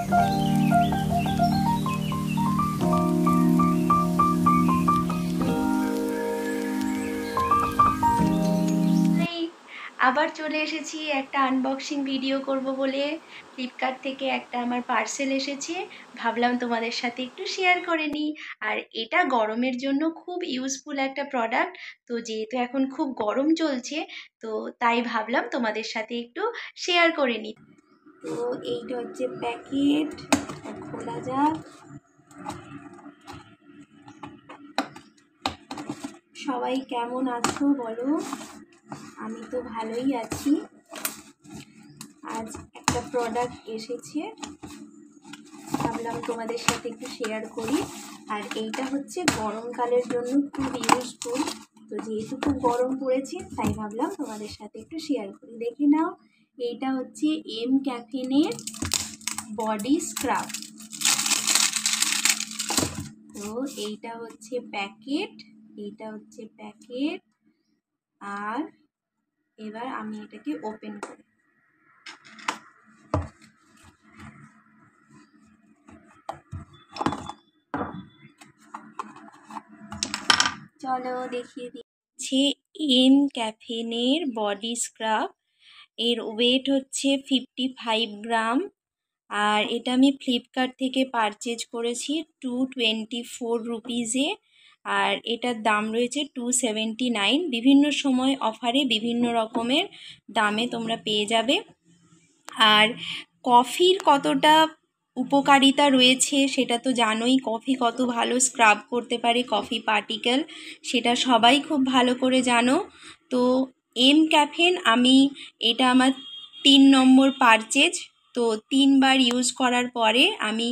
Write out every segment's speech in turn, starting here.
আবার চলে এসেছি একটা আনবক্সিং ভিডিও করব বলে। ফ্লিপকার্ট থেকে একটা আমার পার্সেল এসেছে, ভাবলাম তোমাদের সাথে একটু শেয়ার করে নিই। আর এটা গরমের জন্য খুব ইউজফুল একটা প্রোডাক্ট। তো যেহেতু এখন খুব গরম চলছে, তো তাই ভাবলাম তোমাদের সাথে একটু শেয়ার করে নিই। তো এইটা হচ্ছে প্যাকেট, খোলা যাক। সবাই কেমন আছো বলো? আমি তো ভালোই আছি। আজ একটা প্রোডাক্ট এসেছে, ভাবলাম তোমাদের সাথে একটু শেয়ার করি। আর এইটা হচ্ছে গরমকালের জন্য খুব ইউজফুল। তো যেহেতু খুব গরম পড়েছে, তাই ভাবলাম তোমাদের সাথে একটু শেয়ার করি। দেখে নাও, এইটা হচ্ছে এম ক্যাফিনের বডি স্ক্রাব। তো এইটা হচ্ছে প্যাকেট, আর এবার আমি এটাকে ওপেন করি। চলো দেখিয়ে দিচ্ছি। এম ক্যাফিনের বডি স্ক্রাব, এর ওয়েট হচ্ছে 55 গ্রাম। আর এটা আমি ফ্লিপকার্ট থেকে পারচেজ করেছি 224 রুপিজে। আর এটার দাম রয়েছে 279। বিভিন্ন সময় অফারে বিভিন্ন রকমের দামে তোমরা পেয়ে যাবে। আর কফির কতটা উপকারিতা রয়েছে সেটা তো জানোই, কফি কত ভালো স্ক্রাব করতে পারে কফি পার্টিকেল, সেটা সবাই খুব ভালো করে জানো। তো এম ক্যাফেন, আমি এটা আমার 3 নম্বর পারচেজ। তো 3 বার ইউজ করার পরে আমি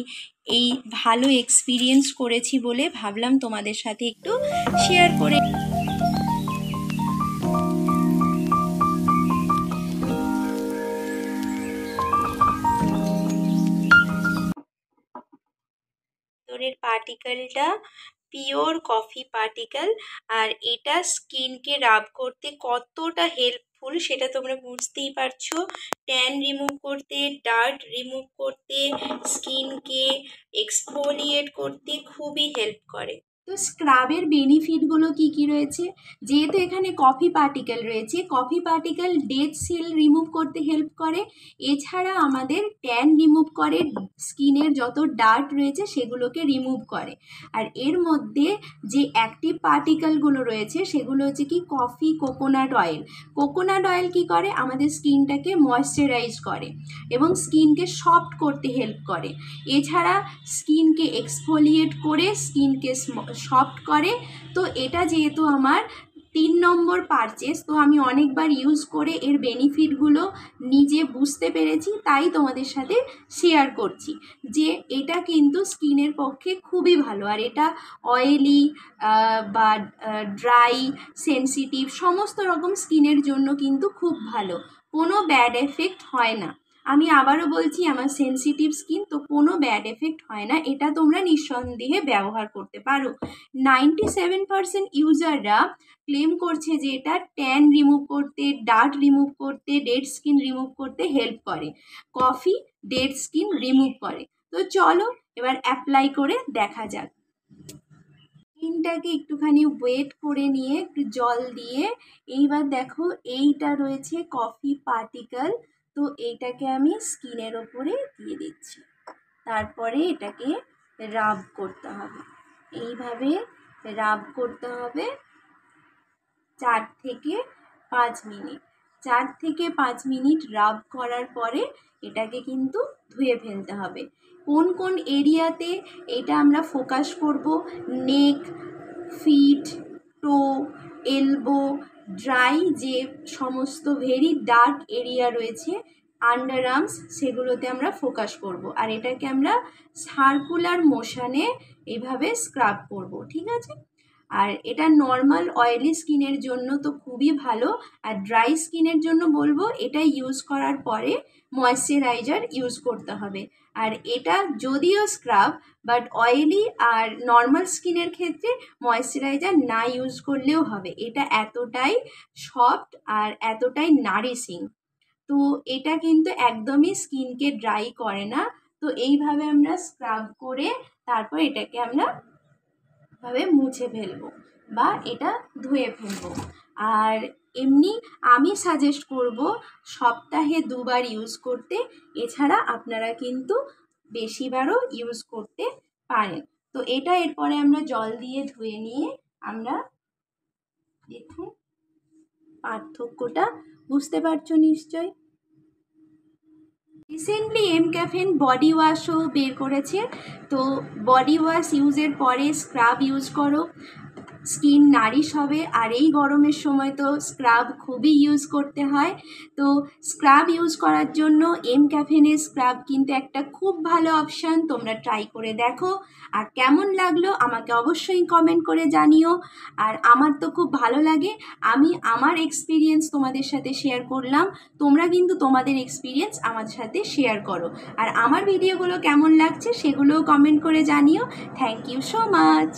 এই ভালো এক্সপিরিয়েন্স করেছি বলে ভাবলাম তোমাদের সাথে একটু শেয়ার করে। ভিতরের পার্টিকেলটা পিওর কফি পার্টিকেল। আর এটা স্কিনকে রাব করতে কতটা হেল্পফুল সেটা তোমরা বুঝতেই পারছো। ট্যান রিমুভ করতে, ডার্ট রিমুভ করতে, স্কিনকে এক্সফোলিয়েট করতে খুবই হেল্প করে। তো স্ক্রাবের বেনিফিটগুলো কি কি রয়েছে? যেহেতু এখানে কফি পার্টিকেল রয়েছে, coffee particle dead cell remove করতে হেল্প করে। এছাড়া আমাদের ট্যান রিমুভ করে, স্কিনের যত ডার্ট রয়েছে সেগুলোকে রিমুভ করে। আর এর মধ্যে যে অ্যাক্টিভ পার্টিকেলগুলো রয়েছে সেগুলো হচ্ছে কি coffee coconut oil. Coconut oil কি করে? আমাদের স্কিনটাকে ময়েশ্চারাইজ করে এবং স্কিনকে সফট করতে হেল্প করে। এছাড়া স্কিনকে এক্সফোলিয়েট করে স্কিনকে সফট করে। তো এটা যেহেতু আমার 3 নম্বর পারচেস, তো আমি অনেকবার ইউজ করে এর বেনিফিটগুলো নিজে বুঝতে পেরেছি, তাই তোমাদের সাথে শেয়ার করছি যে এটা কিন্তু স্কিনের পক্ষে খুবই ভালো। আর এটা অয়েলি বা ড্রাই, সেনসিটিভ সমস্ত রকম স্কিনের জন্য কিন্তু খুব ভালো, কোনো ব্যাড এফেক্ট হয় না। আমি আবারও বলছি, আমার সেনসিটিভ স্কিন, তো কোনো ব্যাড এফেক্ট হয় না। এটা তোমরা নিঃসন্দেহে ব্যবহার করতে পারো। 97% ইউজাররা ক্লেম করছে যে এটা ট্যান রিমুভ করতে, ডার্ট রিমুভ করতে, ডেড স্কিন রিমুভ করতে হেল্প করে। কফি ডেড স্কিন রিমুভ করে। তো চলো এবার অ্যাপ্লাই করে দেখা যাক। স্কিনটাকে একটুখানি ওয়েট করে নিয়ে একটু জল দিয়ে, এইবার দেখো এইটা রয়েছে কফি পার্টিকেল। তো এইটাকে আমি স্কিনের ওপরে দিয়ে দিচ্ছি। তারপরে এটাকে রাব করতে হবে, এইভাবে রাব করতে হবে 4 থেকে 5 মিনিট। 4 থেকে 5 মিনিট রাব করার পরে এটাকে কিন্তু ধুয়ে ফেলতে হবে। কোন কোন এরিয়াতে এটা আমরা ফোকাস করব? নেক, ফিট, টো, এলবো, ড্রাই যে সমস্ত ভেরি ডার্ক এরিয়া রয়েছে, আন্ডার আর্মস, সেগুলোতে আমরা ফোকাস করব। আর এটাকে আমরা সার্কুলার মোশনে এইভাবে স্ক্রাব করব, ঠিক আছে? আর এটা নর্মাল অয়েলি স্কিনের জন্য তো খুবই ভালো। আর ড্রাই স্কিনের জন্য বলবো এটা ইউজ করার পরে ময়েশ্চারাইজার ইউজ করতে হবে। আর এটা যদিও স্ক্রাব, বাট অয়েলি আর নর্মাল স্কিনের ক্ষেত্রে ময়েশ্চারাইজার না ইউজ করলেও হবে। এটা এতটাই সফট আর এতটাই নারিশিং। তো এটা কিন্তু একদমই স্কিনকে ড্রাই করে না, তো এইভাবে আমরা স্ক্রাব করে তারপর এটাকে আমরা ভাবে মুছে ফেলবো বা এটা ধুয়ে ফেলবো। আর এমনি আমি সাজেস্ট করব সপ্তাহে 2বার ইউজ করতে, এছাড়া আপনারা কিন্তু বেশিবারও ইউজ করতে পারেন। তো এটা এরপরে আমরা জল দিয়ে ধুয়ে নিয়ে আমরা দেখুন পার্থক্যটা বুঝতে পারছো নিশ্চয়। রিসেন্টলি এমক্যাফেন বডি ওয়াশও বের করেছে, তো বডি ওয়াশ ইউজের পরে স্ক্রাব ইউজ করো, স্কিন নারিশ হবে। আর এই গরমের সময় তো স্ক্রাব খুবই ইউজ করতে হয়। তো স্ক্রাব ইউজ করার জন্য এমক্যাফেনের স্ক্রাব কিন্তু একটা খুব ভালো অপশান, তোমরা ট্রাই করে দেখো। আর কেমন লাগলো আমাকে অবশ্যই কমেন্ট করে জানিও। আর আমার তো খুব ভালো লাগে, আমি আমার এক্সপিরিয়েন্স তোমাদের সাথে শেয়ার করলাম, তোমরা কিন্তু তোমাদের এক্সপিরিয়েন্স আমার সাথে শেয়ার করো। আর আমার ভিডিওগুলো কেমন লাগছে সেগুলোও কমেন্ট করে জানিও। Thank you so much.